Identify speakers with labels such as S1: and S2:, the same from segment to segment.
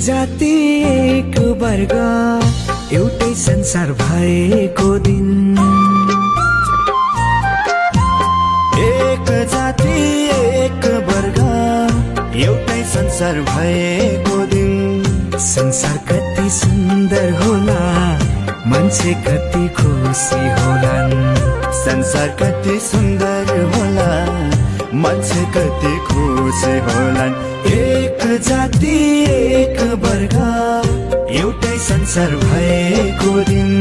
S1: जाति एक वर्ग एउटै संसार भएको दिन। एक जाति एक वर्ग एउटै संसार भएको दिन। संसार कति सुन्दर होला, मान्छे कति खुसी होलान्। संसार कति सुन्दर होला, मान्छे कति खुसी होलान्। एक जाति एक वर्ग एउटै संसार भएको दिन।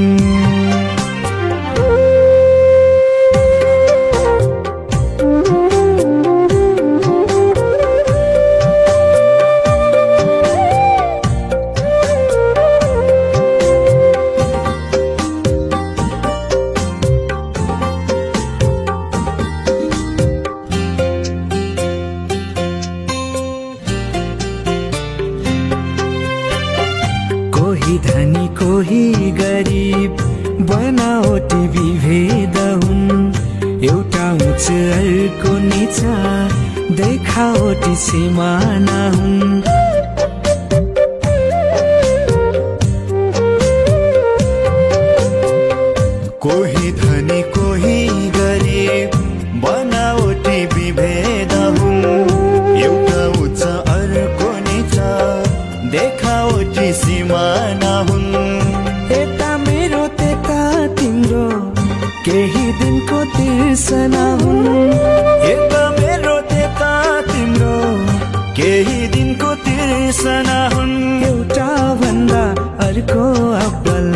S1: कोही धनी कोही गरिब बनावटी विभेद हुन्। एउटा उच्च अर्को नीचा देखावटी सिमाना हुन्। कोही धनी कोही गरिब बनावटी विभेद हुन्। एउटा उच्च अर्को नीचा देखावटी सिमाना हुन्। यता मेरो त्यता तिम्रो केही दिनको तिर्सना हुन्। यता मेरो त्यता तिम्रो केही दिनको तिर्सना हुन्। एउटा भन्दा अर्को अब्बल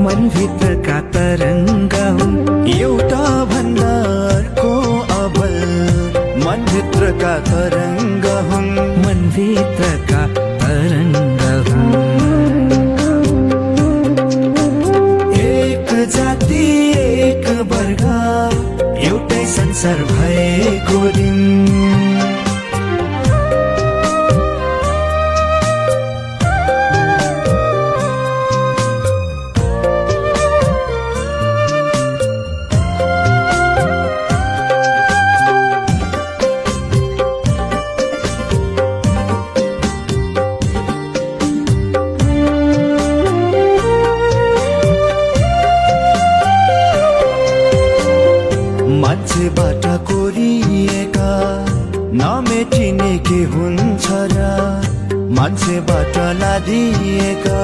S1: मनभित्रका तरङ्ग हुन्। एउटा भन्दा अर्को अब्बल मनभित्रका तरङ्ग हुन्। मनभित्रका तरङ्ग हुन्। एक जाति एक वर्ग एउटै संसार भएको दिन। मान्छेबाट कोरिएका नमेटिने के हुन्छ र मान्छेबाट लादिएका